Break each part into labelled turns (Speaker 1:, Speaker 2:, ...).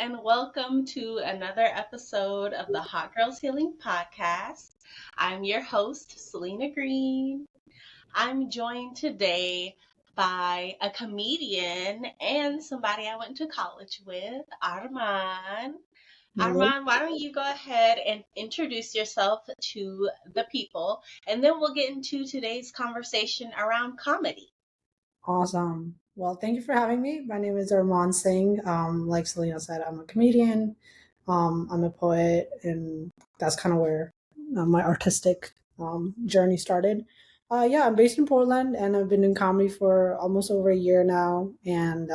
Speaker 1: and welcome to another episode of the Hot Girls Healing Podcast. I'm your host, Salenna Green. I'm joined today by a comedian and somebody I went to college with, Armaan.
Speaker 2: Hello.
Speaker 1: Armaan, why don't you go ahead and introduce yourself to the people, and then we'll get into today's conversation around comedy.
Speaker 2: Awesome. Well, thank you for having me. My name is Armaan Singh. Like Selena said, I'm a comedian. I'm a poet, and that's kind of where my artistic journey started. Yeah, I'm based in Portland, and I've been in comedy for almost over a year now, and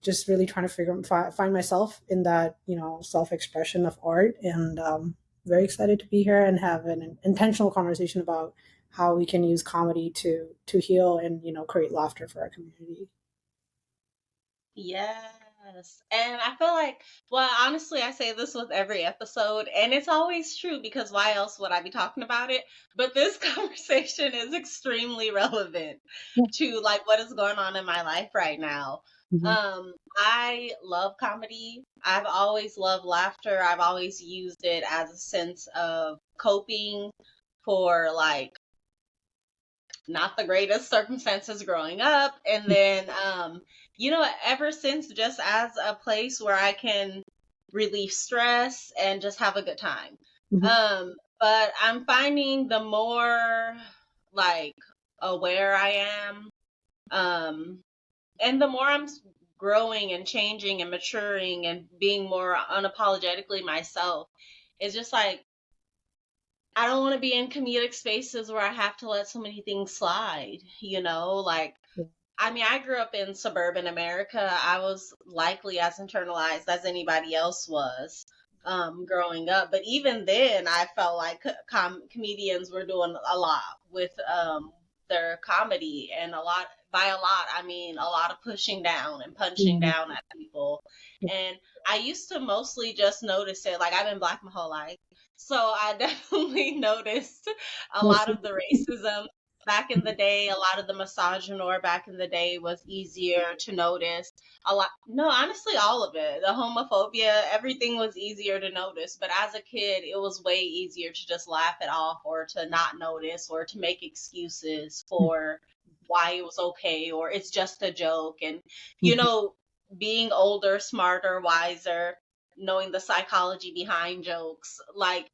Speaker 2: just really trying to find myself in that self expression of art, and very excited to be here and have an intentional conversation about how we can use comedy to heal and create laughter for our community.
Speaker 1: Yes. And I feel like, well, honestly, I say this with every episode, and it's always true because why else would I be talking about it? But this conversation is extremely relevant
Speaker 2: Yeah.
Speaker 1: to like what is going on in my life right now.
Speaker 2: Mhm.
Speaker 1: I love comedy. I've always loved laughter. I've always used it as a sense of coping for like not the greatest circumstances growing up. And then, ever since, just as a place where I can relieve stress and just have a good time.
Speaker 2: Mhm.
Speaker 1: But I'm finding the more like aware I am, and the more I'm growing and changing and maturing and being more unapologetically myself, it's just like I don't want to be in comedic spaces where I have to let so many things slide, like
Speaker 2: Yeah.
Speaker 1: I mean, I grew up in suburban America. I was likely as internalized as anybody else was growing up. But even then, I felt like comedians were doing a lot with their comedy, and by a lot, I mean a lot of pushing down and punching
Speaker 2: Mhm.
Speaker 1: down at people. And I used to mostly just notice it. Like, I've been black my whole life. So I definitely noticed a lot
Speaker 2: Mostly.
Speaker 1: of the racism back in the day. A lot of the misogynoir back in the day was easier to notice. A lot, no, honestly, all of it. The homophobia, everything was easier to notice. But as a kid, it was way easier to just laugh it off or to not notice or to make excuses for why it was okay or it's just a joke. And, you
Speaker 2: Mhm.
Speaker 1: know, being older, smarter, wiser, knowing the psychology behind jokes, like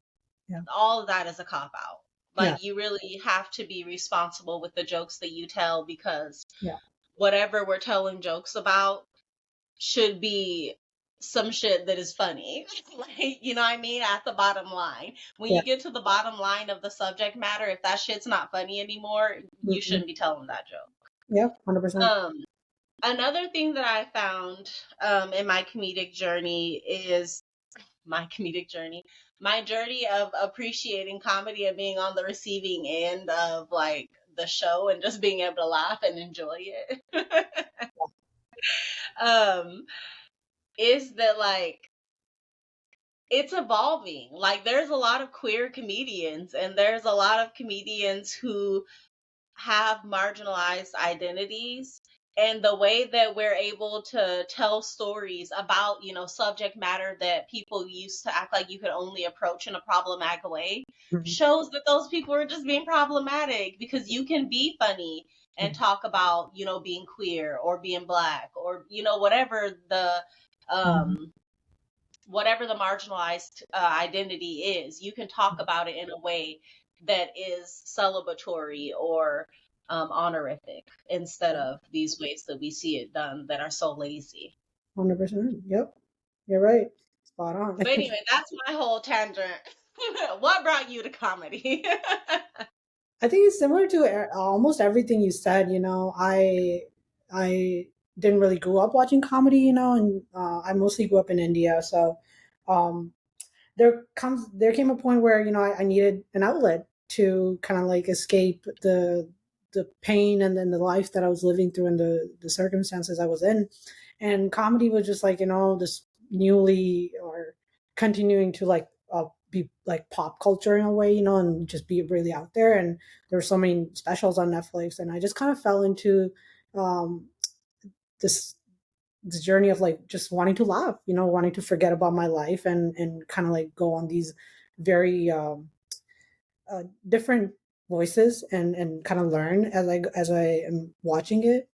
Speaker 2: Yeah.
Speaker 1: all of that is a cop out.
Speaker 2: Yeah.
Speaker 1: Like, you really have to be responsible with the jokes that you tell because
Speaker 2: Yeah.
Speaker 1: whatever we're telling jokes about should be some shit that is funny. Like, you know what I mean? At the bottom line. When
Speaker 2: Yeah.
Speaker 1: you get to the bottom line of the subject matter, if that shit's not funny anymore, you
Speaker 2: Mhm.
Speaker 1: shouldn't be telling that joke.
Speaker 2: Yeah. 100%.
Speaker 1: Um, Another thing that I found in my comedic journey is my journey of appreciating comedy and being on the receiving end of like the show and just being able to laugh and enjoy it. um is that like it's evolving. Like, there's a lot of queer comedians and there's a lot of comedians who have marginalized identities, and the way that we're able to tell stories about subject matter that people used to act like you could only approach in a problematic way
Speaker 2: Mhm.
Speaker 1: shows that those people are just being problematic, because you can be funny and
Speaker 2: Mhm.
Speaker 1: talk about being queer or being black or
Speaker 2: Mhm.
Speaker 1: um whatever the marginalized identity is. You can talk about it in a way that is celebratory or honorific instead
Speaker 2: Yeah.
Speaker 1: of these ways that we see it done that are so lazy.
Speaker 2: 100%. Yep. You're right. Spot on.
Speaker 1: But anyway, that's my whole tangent. What brought you to comedy?
Speaker 2: I think it's similar to almost everything you said. I didn't really grow up watching comedy, and I mostly grew up in India. So um, there came a point where I needed an outlet to kind of like escape the pain and then the life that I was living through and the circumstances I was in, and comedy was just like this newly or continuing to like be like pop culture in a way, and just be really out there. And there were so many specials on Netflix, and I just kind of fell into um, this this journey of like just wanting to laugh, wanting to forget about my life and kind of like go on these very different voices and kind of learn as I am watching it.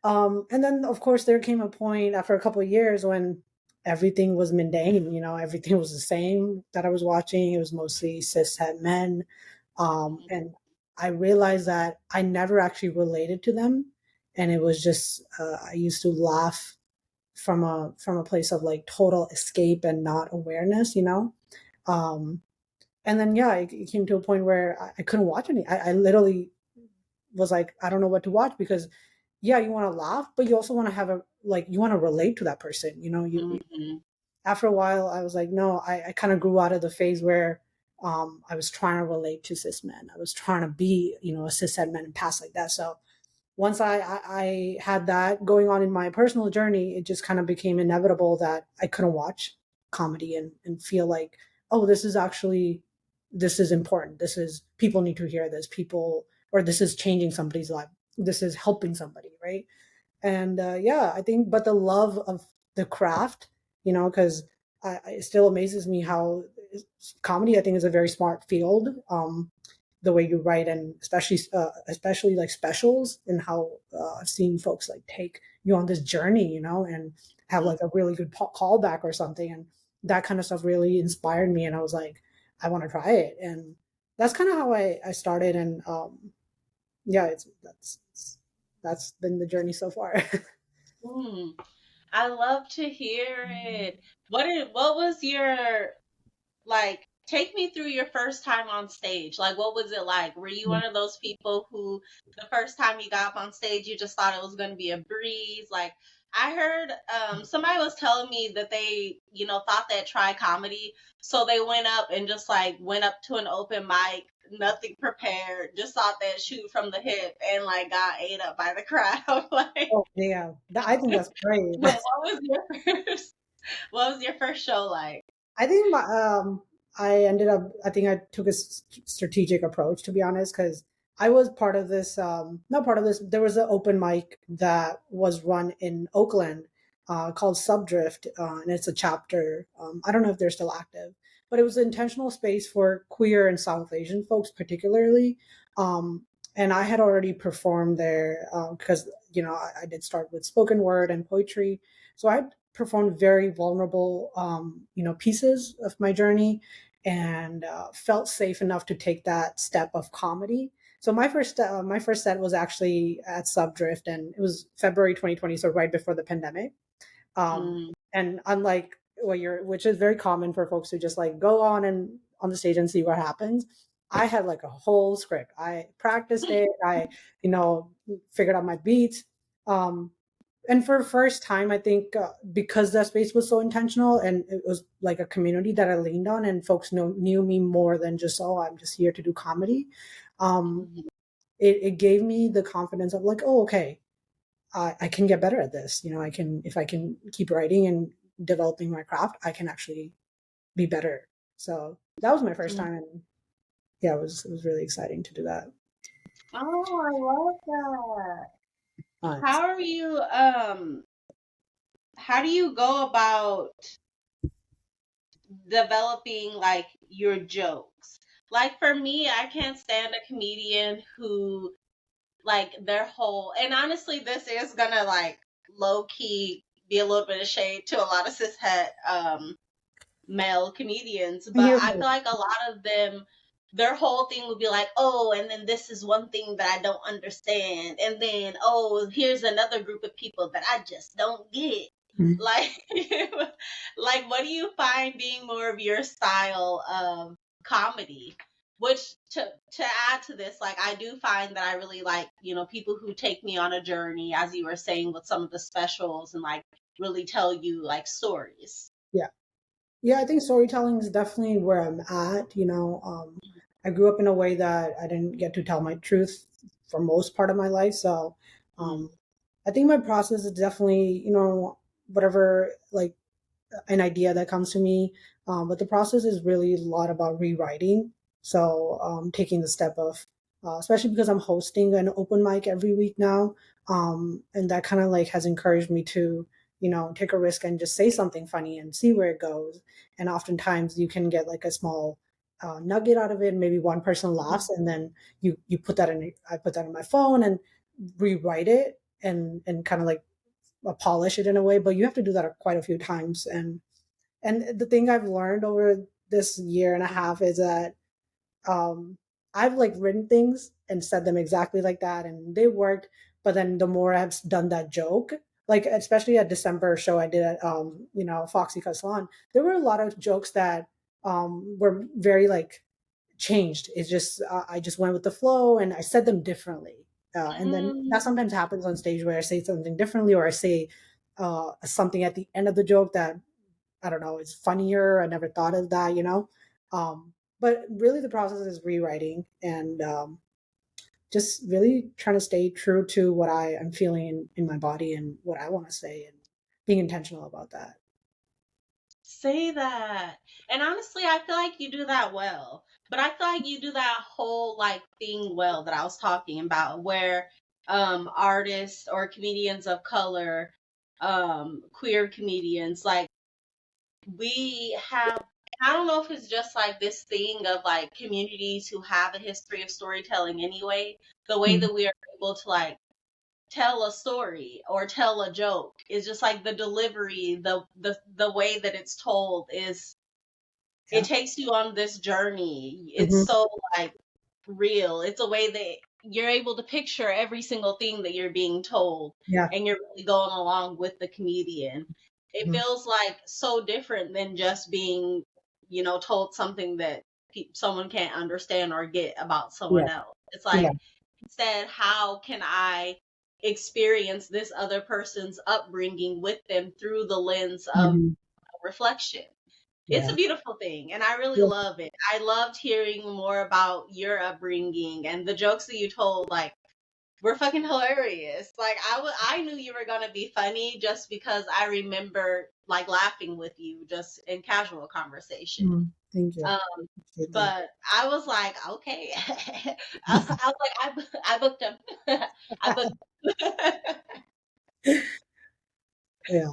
Speaker 2: And then of course there came a point after a couple of years when everything was mundane, everything was the same that I was watching. It was mostly cishet men. And I realized that I never actually related to them. And it was just I used to laugh from a place of like total escape and not awareness. Um, and then yeah, it came to a point where I couldn't watch any. I literally was like, I don't know what to watch because yeah, you want to laugh, but you also want to have a like you want to relate to that person.
Speaker 1: Mm-hmm.
Speaker 2: After a while, I was like, no, I kind of grew out of the phase where I was trying to relate to cis men. I was trying to be, a cis man and pass like that. So once I had that going on in my personal journey, it just kind of became inevitable that I couldn't watch comedy and feel like, oh, this is important. This is people need to hear this. People or this is changing somebody's life. This is helping somebody, right? And yeah, I think, but the love of the craft, because it still amazes me how comedy, I think, is a very smart field. The way you write, and especially like specials, and how I've seen folks like take you on this journey, and have like a really good callback or something, and that kind of stuff really inspired me, and I was like, I want to try it, and that's kind of how I started, and yeah, that's been the journey so far.
Speaker 1: Mm, I love to hear it. What was your like take me through your first time on stage. Like what was it like? Were you one of those people who the first time you got up on stage you just thought it was going to be a breeze? Like I heard somebody was telling me that they, thought that try comedy, so they went up and just like went up to an open mic, nothing prepared, just thought that shoot from the hip and like got ate up by the crowd. Like
Speaker 2: Oh yeah, I think that's great.
Speaker 1: what was your first what was your first show like?
Speaker 2: I think I ended up. I think I took a strategic approach, to be honest, because I was part of this. Not part of this. There was an open mic that was run in Oakland called Subdrift, and it's a chapter. I don't know if they're still active, but it was an intentional space for queer and South Asian folks, particularly. And I had already performed there because I did start with spoken word and poetry, so I performed very vulnerable, pieces of my journey, and felt safe enough to take that step of comedy. So my first set was actually at Subdrift, and it was February 2020, so right before the pandemic.
Speaker 1: Mm,
Speaker 2: And unlike which is very common for folks who just like go on the stage and see what happens. I had like a whole script. I practiced it. I, you know, figured out my beats. Um, and for the first time, I think because that space was so intentional and it was like a community that I leaned on, and folks knew me more than just, oh, I'm just here to do comedy. Um,
Speaker 1: mhm,
Speaker 2: it gave me the confidence of like, oh, okay, I can get better at this. If I can keep writing and developing my craft, I can actually be better. So that was my first
Speaker 1: mhm.
Speaker 2: time, and yeah, it was really exciting to do that.
Speaker 1: Oh, I love that.
Speaker 2: Uh,
Speaker 1: How are you how do you go about developing like your jokes? Like for me, I can't stand a comedian who like their whole and honestly this is gonna like low key be a little bit of shade to a lot of cishet male comedians, but
Speaker 2: You're
Speaker 1: I feel like a lot of them, their whole thing would be like, oh, and then this is one thing that I don't understand. And then, oh, here's another group of people that I just don't get. Like, like, what do you find being more of your style of comedy? Which to add to this, like I do find that I really like, people who take me on a journey, as you were saying with some of the specials and like really tell you like stories.
Speaker 2: yeah. Yeah, I think storytelling is definitely where I'm at. I grew up in a way that I didn't get to tell my truth for most part of my life. So
Speaker 1: Mm,
Speaker 2: um, I think my process is definitely, whatever, like an idea that comes to me. But the process is really a lot about rewriting. So taking the step of, especially because I'm hosting an open mic every week now. And that kind of like has encouraged me to take a risk and just say something funny and see where it goes. And oftentimes you can get like a small nugget out of it. Maybe one person laughs, and then you put that in. I put that in my phone and rewrite it and kind of like polish it in a way. But you have to do that quite a few times. And the thing I've learned over this year and a half is that um, I've like written things and said them exactly like that, and they worked. But then the more I've done that joke, like especially at December show I did at Foxy Cut Salon, there were a lot of jokes that were very like changed. It's just I just went with the flow and I said them differently. And then that
Speaker 1: Mm.
Speaker 2: sometimes happens on stage where I say something differently, or I say something at the end of the joke that I don't know, it's funnier. I never thought of that. But really, the process is rewriting and just really trying to stay true to what I am feeling in my body and what I want to say, and being intentional about that.
Speaker 1: Say that. And honestly, I feel like you do that well. But I feel like you do that whole like thing well that I was talking about, where artists or comedians of color, queer comedians, like we have, I don't know if it's just like this thing of like communities who have a history of storytelling anyway, the way
Speaker 2: Mm,
Speaker 1: that we are able to like tell a story or tell a joke is just like the delivery, the way that it's told is, it
Speaker 2: yeah.
Speaker 1: takes you on this journey. It's
Speaker 2: Hmm.
Speaker 1: so like real. It's a way that you're able to picture every single thing that you're being told,
Speaker 2: Yeah.
Speaker 1: and you're really going along with the comedian. It
Speaker 2: Hmm.
Speaker 1: feels like so different than just being, told something that someone can't understand or get about someone
Speaker 2: Yeah.
Speaker 1: else. It's
Speaker 2: Yeah.
Speaker 1: like, instead, how can I experience this other person's upbringing with them through the lens of
Speaker 2: Hmm.
Speaker 1: reflection? It's
Speaker 2: Yeah.
Speaker 1: a beautiful thing, and I really
Speaker 2: Yeah.
Speaker 1: love it. I loved hearing more about your upbringing and the jokes that you told. Like, were fucking hilarious. Like, I knew you were gonna be funny just because I remember like laughing with you just in casual conversation.
Speaker 2: Mm, thank you.
Speaker 1: Um,
Speaker 2: Appreciate that.
Speaker 1: but I was like, okay. I was like, I booked him. I booked.
Speaker 2: Yeah.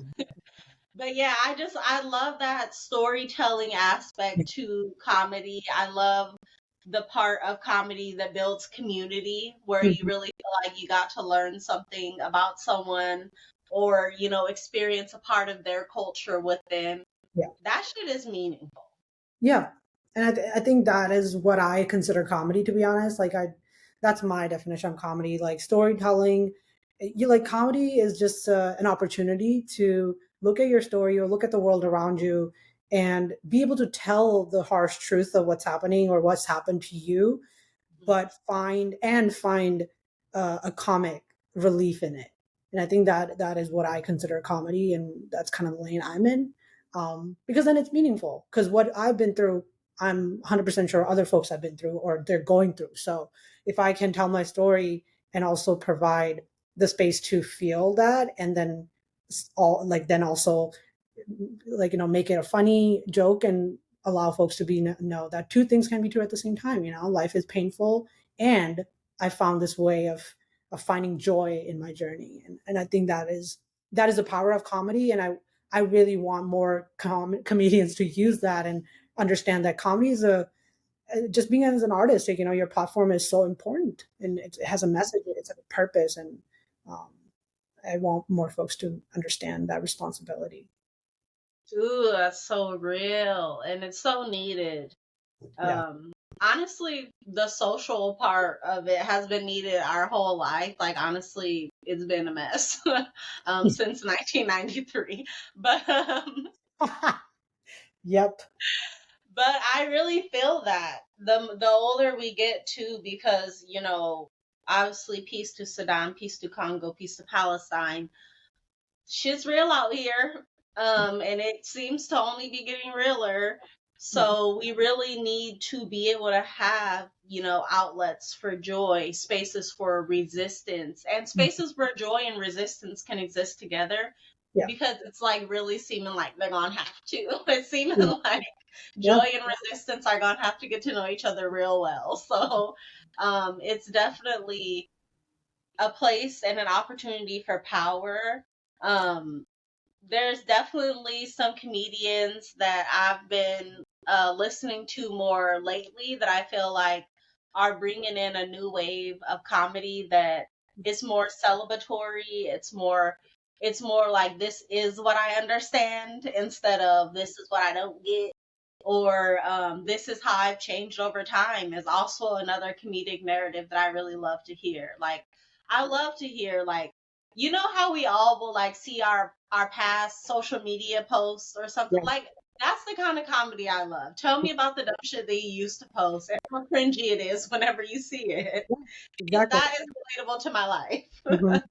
Speaker 1: But yeah, I love that storytelling aspect to comedy. I love the part of comedy that builds community, where you
Speaker 2: Mhm.
Speaker 1: really feel like you got to learn something about someone, or, experience a part of their culture with them.
Speaker 2: Yeah.
Speaker 1: That shit is meaningful.
Speaker 2: Yeah. And I think that is what I consider comedy, to be honest. That's my definition of comedy. Like storytelling, you like comedy is just an opportunity to look at your story or look at the world around you and be able to tell the harsh truth of what's happening or what's happened to you, but find a comic relief in it. And I think that that is what I consider comedy, and that's kind of the lane I'm in. Because then it's meaningful. Because what I've been through, I'm 100% sure other folks have been through or they're going through. So if I can tell my story and also provide the space to feel that, and then all like then also like make it a funny joke and allow folks to be know that two things can be true at the same time. Life is painful, and I found this way of finding joy in my journey, and I think that is the power of comedy. And I really want more comedians to use that and understand that comedy is a just being as an artist, like, your platform is so important, and it has a message, it's a purpose, and um, I want more folks to understand that responsibility.
Speaker 1: Ooh, that's so real, and it's so needed.
Speaker 2: Yeah.
Speaker 1: Honestly, the social part of it has been needed our whole life. Like, honestly, it's been a mess since 1993. But
Speaker 2: Yep.
Speaker 1: but I really feel that the older we get too, because obviously, peace to Sudan, peace to Congo, peace to Palestine. Shit's real out here. And it seems to only be getting realer.
Speaker 2: Yeah.
Speaker 1: So we really need to be able to have, outlets for joy, spaces for resistance, and spaces where joy and resistance can exist together,
Speaker 2: Yeah.
Speaker 1: because it's like really seeming like they're gonna have to. It's seeming
Speaker 2: Yeah.
Speaker 1: like
Speaker 2: Yeah.
Speaker 1: joy and resistance are gonna have to get to know each other real well. So it's definitely a place and an opportunity for power. Um, there's definitely some comedians that I've been listening to more lately that I feel like are bringing in a new wave of comedy that is more celebratory. It's more like this is what I understand instead of this is what I don't get, or this is how I've changed over time is also another comedic narrative that I really love to hear. Like I love to hear like you know how we all will like see our past social media posts or something
Speaker 2: Yeah,
Speaker 1: like that's the kind of comedy I love. Tell me about the dumb shit that you used to post and how cringy it is whenever you see it.
Speaker 2: yeah,
Speaker 1: Because
Speaker 2: exactly.
Speaker 1: that is relatable to my life.
Speaker 2: Mhm.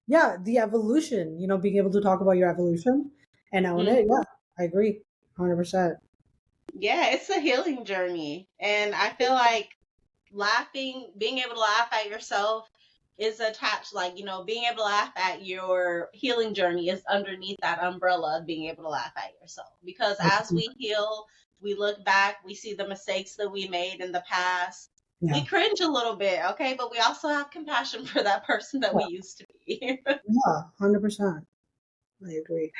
Speaker 2: Yeah, the evolution, being able to talk about your evolution and own
Speaker 1: Mhm.
Speaker 2: it. Yeah, I agree. 100%.
Speaker 1: Yeah, it's a healing journey. And I feel like laughing, being able to laugh at yourself is attached, like, being able to laugh at your healing journey is underneath that umbrella of being able to laugh at yourself. Because as we heal, we look back, we see the mistakes that we made in the past.
Speaker 2: Yeah.
Speaker 1: We cringe a little bit, okay? But we also have compassion for that person that
Speaker 2: Yeah,
Speaker 1: we used to be.
Speaker 2: yeah, 100%. I agree.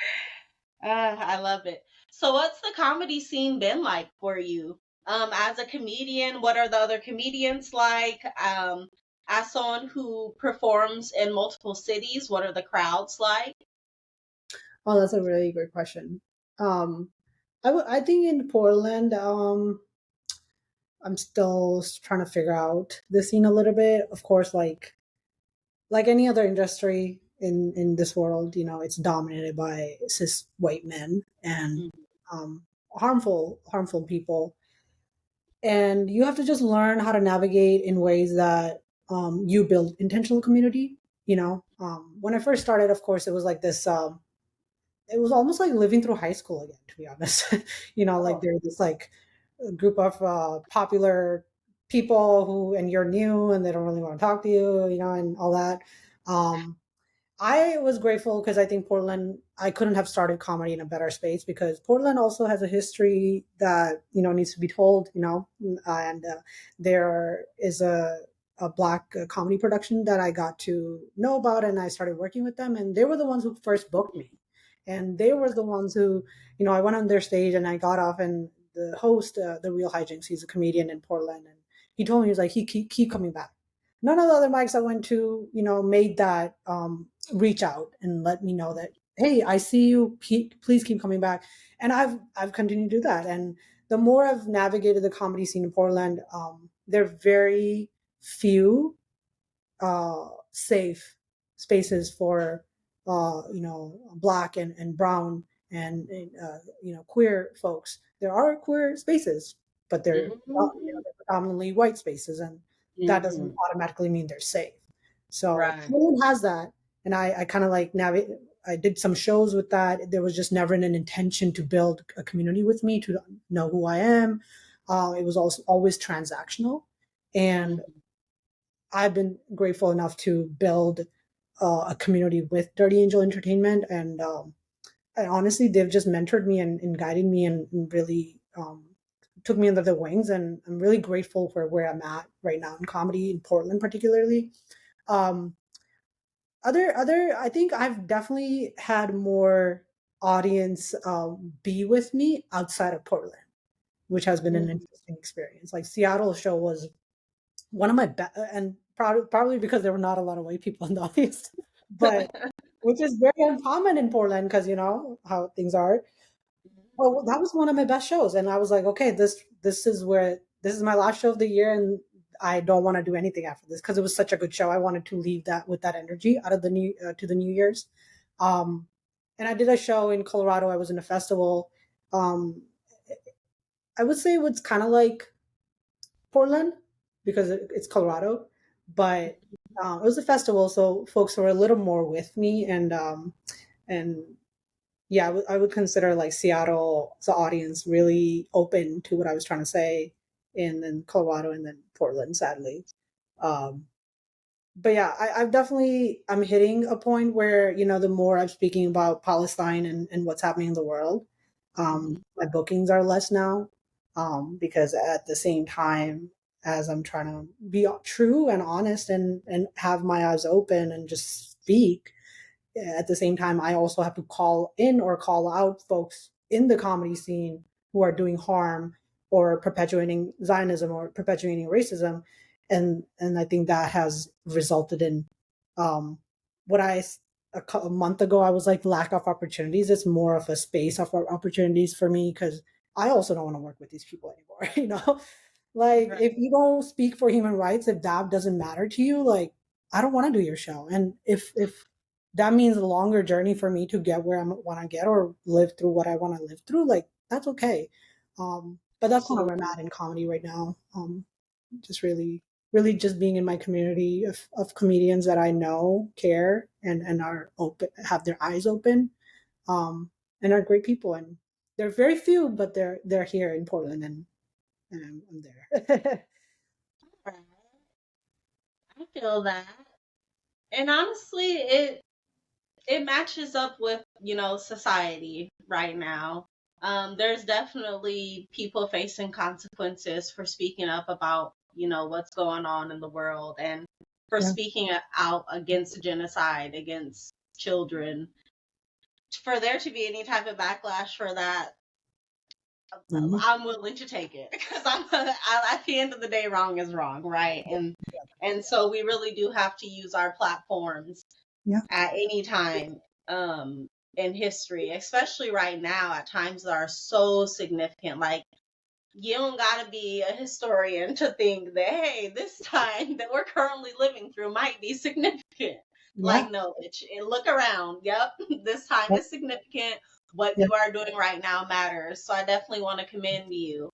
Speaker 1: I love it. So, what's the comedy scene been like for you? As a comedian, what are the other comedians like? As someone who performs in multiple cities, what are the crowds like?
Speaker 2: Oh, that's a really great question. Um, I think in Portland, I'm still trying to figure out the scene a little bit. Of course, like any other industry in this world, it's dominated by cis white men and
Speaker 1: Mhm,
Speaker 2: harmful people, and you have to just learn how to navigate in ways that you build intentional community. When I first started, of course, it was like this. It was almost like living through high school again, to be honest. Like
Speaker 1: Oh.
Speaker 2: there's this like group of popular people who, and you're new, and they don't really want to talk to you, and all that. Um, I was grateful because I think Portland, I couldn't have started comedy in a better space because Portland also has a history that, needs to be told, and there is a black comedy production that I got to know about, and I started working with them, and they were the ones who first booked me. And they were the ones who, I went on their stage and I got off, and the host, the Real Hijinks, he's a comedian in Portland, and he told me, he was like, he keep coming back. None of the other mics I went to, made that reach out and let me know that, hey, I see you, please keep coming back. And I've continued to do that. And the more I've navigated the comedy scene in Portland, there are very few safe spaces for black and brown and queer folks. There are queer spaces, but
Speaker 1: Mhm,
Speaker 2: they're predominantly white spaces, and that doesn't
Speaker 1: mhm.
Speaker 2: automatically mean they're safe. So
Speaker 1: Right.
Speaker 2: Poland has that, and I kind of like navigate. I did some shows with that. There was just never an intention to build a community with me, to know who I am. It was also always transactional, and
Speaker 1: Mhm,
Speaker 2: I've been grateful enough to build a community with Dirty Angel Entertainment, and honestly, they've just mentored me and guided me, and really took me under their wings. And I'm really grateful for where I'm at right now in comedy in Portland, particularly. Um, I think I've definitely had more audience be with me outside of Portland, which has been an
Speaker 1: mhm.
Speaker 2: interesting experience. Like Seattle show was one of my best, and probably because there were not a lot of white people in the audience, but which is very uncommon in Portland because you know how things are. Well, that was one of my best shows, and I was like, okay, this is my last show of the year, and I don't want to do anything after this because it was such a good show. I wanted to leave that with that energy out of the new to the New Year's. Um, and I did a show in Colorado. I was in a festival. Um, I would say it's kind of like Portland because it's Colorado, but it was a festival, so folks were a little more with me, and yeah, I would consider like Seattle, the audience, really open to what I was trying to say, and then Colorado, and then Portland, sadly. Um, but yeah, I've definitely I'm hitting a point where the more I'm speaking about Palestine and what's happening in the world,
Speaker 1: Mhm,
Speaker 2: my bookings are less now, because at the same time as I'm trying to be true and honest and have my eyes open and just speak, at the same time, I also have to call in or call out folks in the comedy scene who are doing harm or perpetuating Zionism or perpetuating racism, and I think that has resulted in what a month ago I was like lack of opportunities. It's more of a space of opportunities for me because I also don't want to work with these people anymore. Like
Speaker 1: Right.
Speaker 2: if you don't speak for human rights, if that doesn't matter to you, like I don't want to do your show. And if that means a longer journey for me to get where I want to get or live through what I want to live through, like that's okay. But that's kind of where I'm
Speaker 1: Absolutely.
Speaker 2: at in comedy right now. Just really just being in my community of comedians that I know care and are open, have their eyes open, and are great people. And they're very few, but they're here in Portland, and I'm there.
Speaker 1: Right. I feel that. And honestly, it matches up with, society right now. There's definitely people facing consequences for speaking up about, what's going on in the world and for
Speaker 2: Yeah.
Speaker 1: speaking out against genocide, against children. For there to be any type of backlash for that,
Speaker 2: Mhm.
Speaker 1: I'm willing to take it because at the end of the day, wrong is wrong, right? And so we really do have to use our platforms
Speaker 2: Yeah.
Speaker 1: at any time in history, especially right now, at times that are so significant. Like, you don't gotta be a historian to think that, hey, this time that we're currently living through might be significant.
Speaker 2: Yeah.
Speaker 1: Like, no, look around. Yep, this time
Speaker 2: Yeah.
Speaker 1: is significant. What
Speaker 2: Yeah.
Speaker 1: you are doing right now matters. So I definitely want to commend you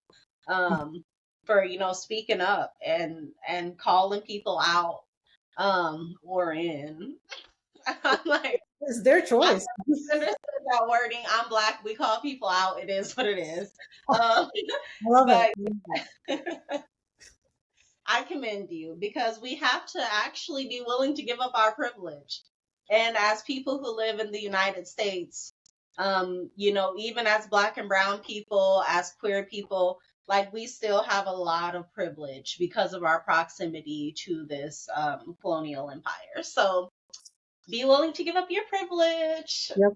Speaker 1: for speaking up and calling people out or in. I'm like,
Speaker 2: It's their
Speaker 1: I
Speaker 2: choice.
Speaker 1: understood that wording. I'm black. We call people out. It is what it is.
Speaker 2: I
Speaker 1: Um,
Speaker 2: love it.
Speaker 1: but I commend you because we have to actually be willing to give up our privilege. And as people who live in the United States, even as black and brown people, as queer people, like we still have a lot of privilege because of our proximity to this colonial empire. So be willing to give up your privilege
Speaker 2: Yep.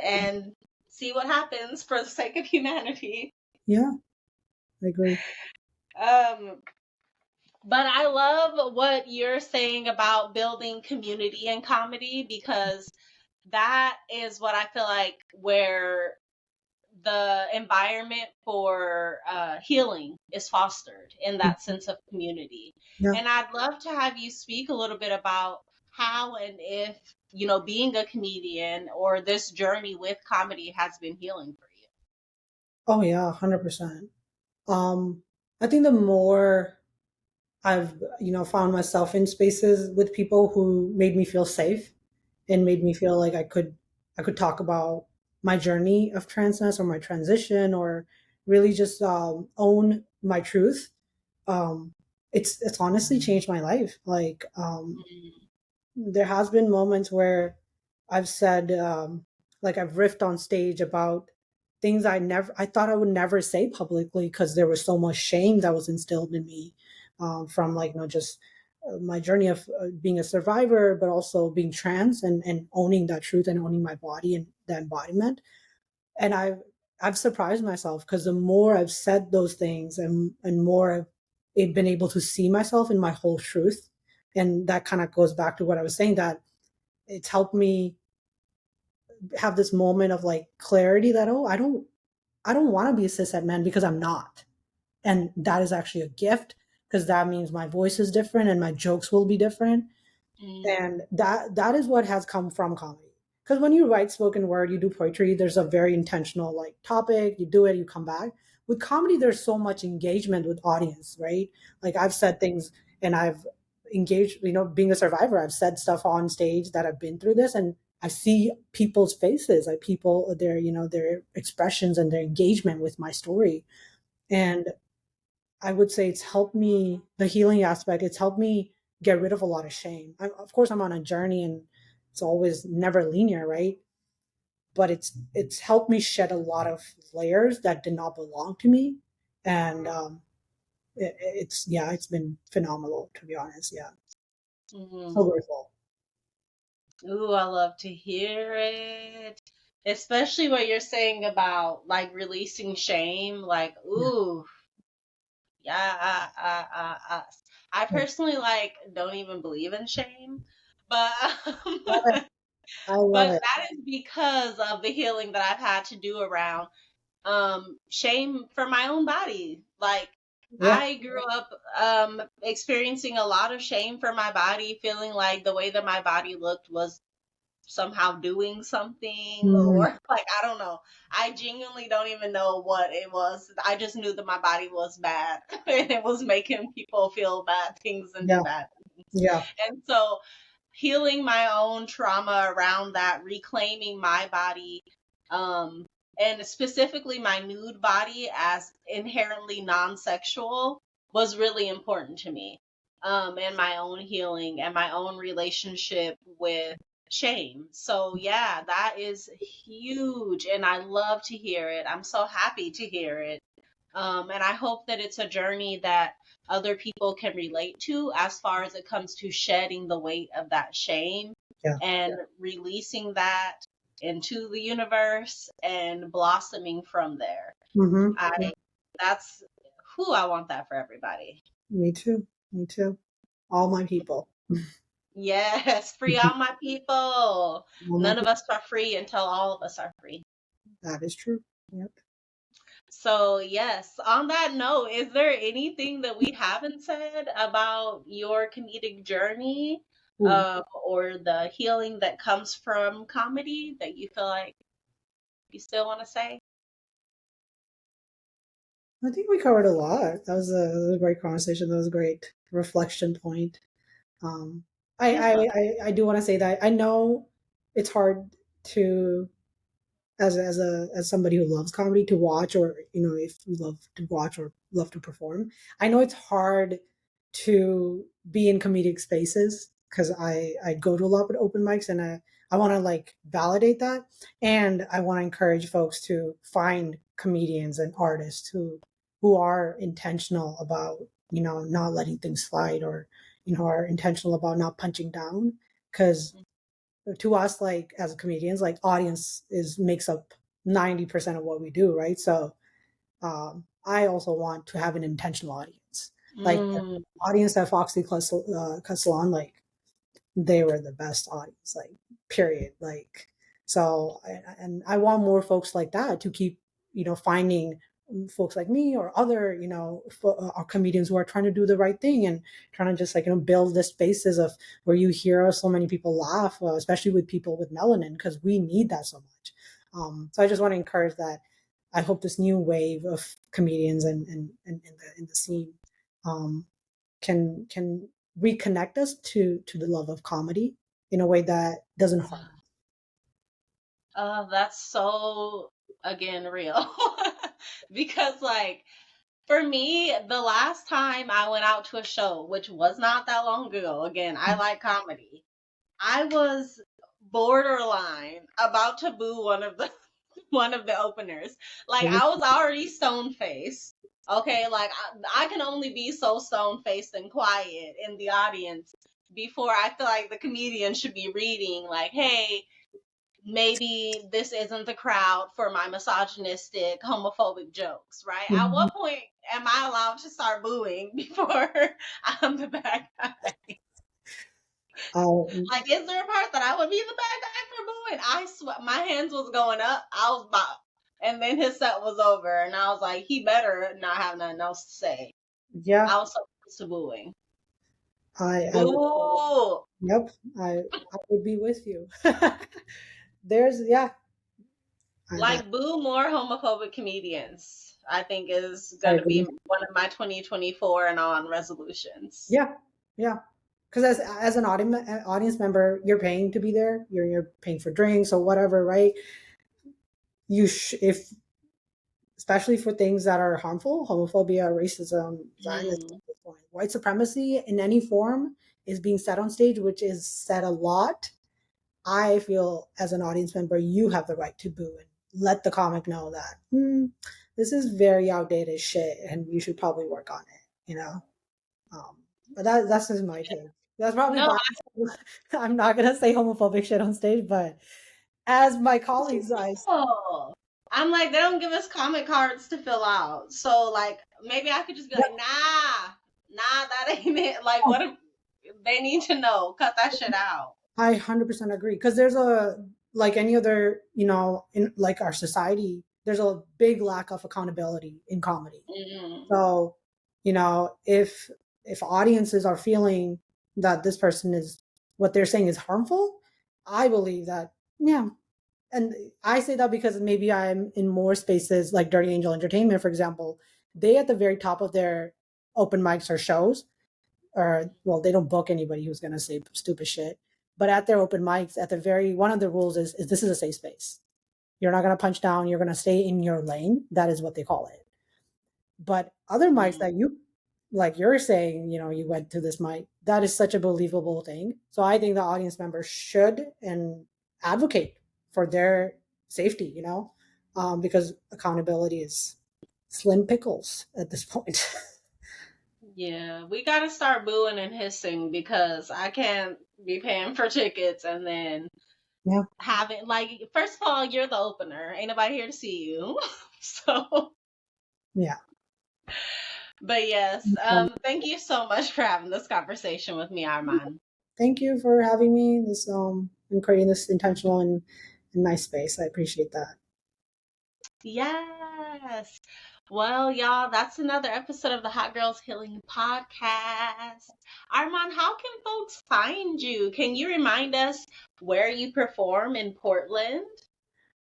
Speaker 1: and see what happens for the sake of humanity.
Speaker 2: Yeah, I agree.
Speaker 1: Um, but I love what you're saying about building community in comedy because that is what I feel like where the environment for healing is fostered in that sense of community.
Speaker 2: Yeah.
Speaker 1: And I'd love to have you speak a little bit about how and if, being a comedian or this journey with comedy has been healing for you.
Speaker 2: Oh yeah, 100%. Um, I think the more I've, found myself in spaces with people who made me feel safe and made me feel like I could talk about my journey of transness or my transition or really just own my truth. Um, it's honestly changed my life. Like there has been moments where I've said, like I've riffed on stage about things I thought I would never say publicly because there was so much shame that was instilled in me from like, just my journey of being a survivor, but also being trans and owning that truth and owning my body and the embodiment. And I've surprised myself because the more I've said those things and more I've been able to see myself in my whole truth. And that kind of goes back to what I was saying, that it's helped me have this moment of like clarity that, oh, I don't want to be a cishet man because I'm not. And that is actually a gift because that means my voice is different and my jokes will be different.
Speaker 1: Mm,
Speaker 2: And that is what has come from comedy. Because when you write spoken word, you do poetry, there's a very intentional like topic, you do it, you come back. With comedy, there's so much engagement with audience, right? Like I've said things and I've engaged, being a survivor, I've said stuff on stage that I've been through this, and I see people's faces, like people, their expressions and their engagement with my story. And I would say it's helped me, the healing aspect, it's helped me get rid of a lot of shame. Of course, I'm on a journey and it's always never linear, right? But it's helped me shed a lot of layers that did not belong to me. And it's been phenomenal, to be honest. Yeah. So
Speaker 1: mm.
Speaker 2: grateful.
Speaker 1: Ooh, I love to hear it. Especially what you're saying about like releasing shame. Like,
Speaker 2: Yeah,
Speaker 1: ooh, yeah. I
Speaker 2: yeah.
Speaker 1: personally like don't even believe in shame, but
Speaker 2: Love it. I love
Speaker 1: but
Speaker 2: it.
Speaker 1: that is because of the healing that I've had to do around shame for my own body. Like
Speaker 2: Yeah.
Speaker 1: I grew up experiencing a lot of shame for my body, feeling like the way that my body looked was somehow doing something,
Speaker 2: Mm,
Speaker 1: or like I don't know. I genuinely don't even know what it was. I just knew that my body was bad and it was making people feel bad things and do
Speaker 2: yeah.
Speaker 1: bad things.
Speaker 2: Yeah.
Speaker 1: And so healing my own trauma around that, reclaiming my body, um, and specifically my nude body as inherently non-sexual was really important to me. And my own healing and my own relationship with shame. So yeah, that is huge, and I love to hear it. I'm so happy to hear it. And I hope that it's a journey that other people can relate to as far as it comes to shedding the weight of that shame
Speaker 2: Yeah.
Speaker 1: and releasing that into the universe and blossoming from there.
Speaker 2: Mm-hmm. Yeah.
Speaker 1: I that's who I want that for everybody.
Speaker 2: Me too. Me too. All my people.
Speaker 1: Yes, free all my people.
Speaker 2: All my
Speaker 1: None of
Speaker 2: people.
Speaker 1: us are free until all of us are free.
Speaker 2: That is true. Yep.
Speaker 1: So, yes, on that note, is there anything that we haven't said about your comedic journey,
Speaker 2: Ooh,
Speaker 1: or the healing that comes from comedy that you feel like you still want to say?
Speaker 2: I think we covered a lot. That was a great conversation. That was a great reflection point. Um,
Speaker 1: Yeah.
Speaker 2: I do want to say that I know it's hard to as somebody who loves comedy to watch, or if you love to watch or love to perform. I know it's hard to be in comedic spaces because I go to a lot of open mics, and I want to like validate that, and I want to encourage folks to find comedians and artists who are intentional about not letting things slide, or are intentional about not punching down, because to us, like as comedians, like audience is makes up 90% of what we do, right? So I also want to have an intentional audience, like the
Speaker 1: Mm.
Speaker 2: audience at Foxy Cut Salon, like they were the best audience, like period. Like so, and I want more folks like that to keep finding folks like me or other comedians who are trying to do the right thing and trying to just like build the spaces of where you hear so many people laugh, especially with people with melanin, because we need that so much. So I just want to encourage that. I hope this new wave of comedians and in the scene um, can reconnect us to the love of comedy in a way that doesn't harm.
Speaker 1: That's so, again, real. Because, like, for me, the last time I went out to a show, which was not that long ago, again, I like comedy. I was borderline about to boo one of the one of the openers. Like
Speaker 2: Really?
Speaker 1: I was already stone faced. Okay, like I can only be so stone faced and quiet in the audience before I feel like the comedian should be reading like, hey, maybe this isn't the crowd for my misogynistic, homophobic jokes, right? At
Speaker 2: Mhm.
Speaker 1: what point am I allowed to start booing before I'm the bad guy?
Speaker 2: Uh,
Speaker 1: Like, is there a part that I would be the bad guy for booing? I swear, my hands was going up. I was about, and then his set was over, and I was like, he better not have nothing else to say.
Speaker 2: yeah,
Speaker 1: I was so used to booing.
Speaker 2: I would.
Speaker 1: Boo!
Speaker 2: Yep, I would be with you. There's yeah, that
Speaker 1: Like, boo more homophobic comedians. I think is
Speaker 2: I
Speaker 1: gonna be
Speaker 2: agree.
Speaker 1: one of my 2024 and on resolutions.
Speaker 2: Yeah, yeah. Because as an audience member, you're paying to be there. You're paying for drinks or whatever, right? If especially for things that are harmful, homophobia, racism, Zionism,
Speaker 1: Mm.
Speaker 2: white supremacy in any form is being said on stage, which is said a lot. I feel as an audience member, you have the right to boo and let the comic know that this is very outdated shit, and you should probably work on it. Um, but that's just my take. That's probably
Speaker 1: No,
Speaker 2: biased. I'm not gonna say homophobic shit on stage, but as my colleagues,
Speaker 1: Oh, I'm like, they don't give us comment cards to fill out. So like maybe I could just be like, nah, that ain't it. Like what if they need to know? Cut that shit out.
Speaker 2: I 100% agree because there's like any other, in like our society, there's a big lack of accountability in comedy.
Speaker 1: Mm-hmm.
Speaker 2: So, if audiences are feeling that this person is what they're saying is harmful, I believe that, yeah. And I say that because maybe I'm in more spaces like Dirty Angel Entertainment, for example. They at the very top of their open mics or shows, or well, they don't book anybody who's going to say stupid shit. But at their open mics, at the very one of the rules is this is a safe space. You're not going to punch down. You're going to stay in your lane. That is what they call it. But other mics
Speaker 1: Mm-hmm.
Speaker 2: that like you're saying, you went to this mic, that is such a believable thing. So I think the audience members should and advocate for their safety, because accountability is slim pickles at this point.
Speaker 1: Yeah, we gotta start booing and hissing because I can't be paying for tickets and then
Speaker 2: Yeah.
Speaker 1: having like first of all, you're the opener. Ain't nobody here to see you. So
Speaker 2: Yeah.
Speaker 1: but yes, thank you so much for having this conversation with me, Armaan.
Speaker 2: Thank you for having me this and creating this intentional and nice space. I appreciate that.
Speaker 1: Yes. Well, y'all, that's another episode of the Hot Girls Healing Podcast. Armaan, how can folks find you? Can you remind us where you perform in Portland?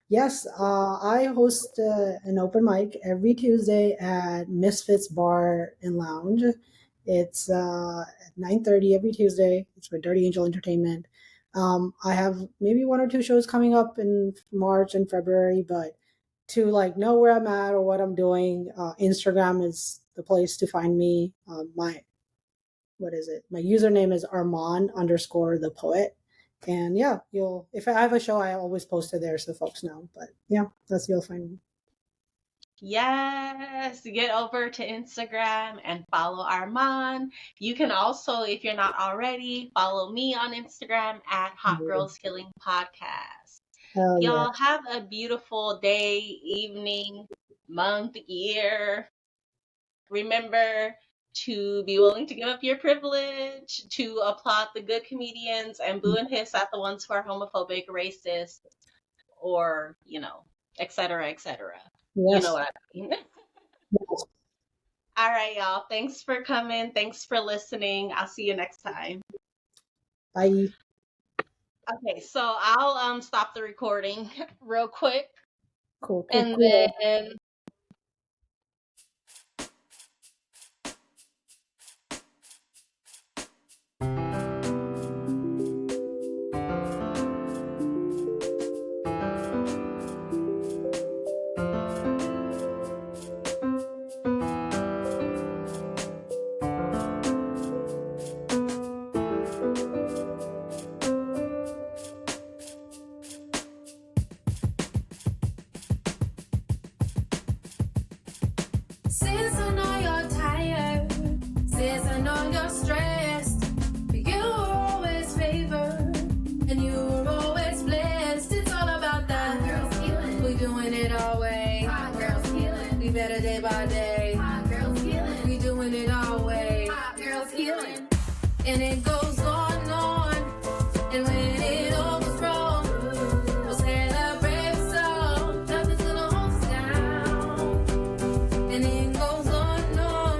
Speaker 2: Yes, I host an open mic every Tuesday at Misfits Bar and Lounge. It's at 9:30 every Tuesday. It's for Dirty Angel Entertainment. I have maybe one or two shows coming up in March and February, but to like know where I'm at or what I'm doing, Instagram is the place to find me. My what is it? My username is Armaan underscore the poet. And yeah, if I have a show, I always post it there so folks know. But yeah, you'll find me.
Speaker 1: Yes, get over to Instagram and follow Armaan. You can also, if you're not already, follow me on Instagram at Hot Girls Healing Podcast.
Speaker 2: Hell yeah.
Speaker 1: Y'all have a beautiful day, evening, month, year. Remember to be willing to give up your privilege, to applaud the good comedians and boo and hiss at the ones who are homophobic, racist, or, et cetera, et cetera. You know
Speaker 2: Yes.
Speaker 1: what I mean.
Speaker 2: Yes.
Speaker 1: All right, y'all. Thanks for coming. Thanks for listening. I'll see you next time.
Speaker 2: Bye.
Speaker 1: Okay, so I'll stop the recording real quick.
Speaker 2: Cool.
Speaker 1: And then
Speaker 3: Since I know you're tired, since I know you're stressed, you were always favored and you were always blessed. It's all about that. Hot girls healing. We doing it our way. Hot girls healing. We better day by day. Hot girls healing. We doing it our way. Hot girls healing. And it goes on and on. And when it all goes wrong, we'll celebrate so nothing's gonna hold us down. And it goes on and on.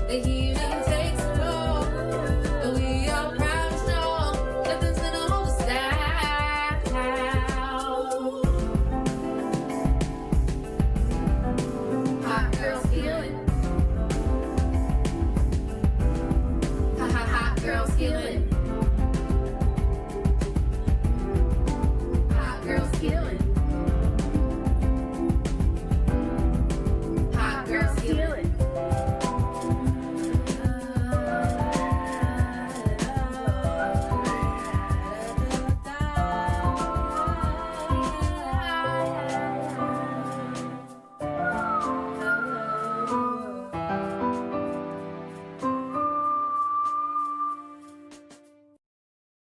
Speaker 3: The healing takes long, but we are proud and strong. Nothing's gonna hold us down. Hot girls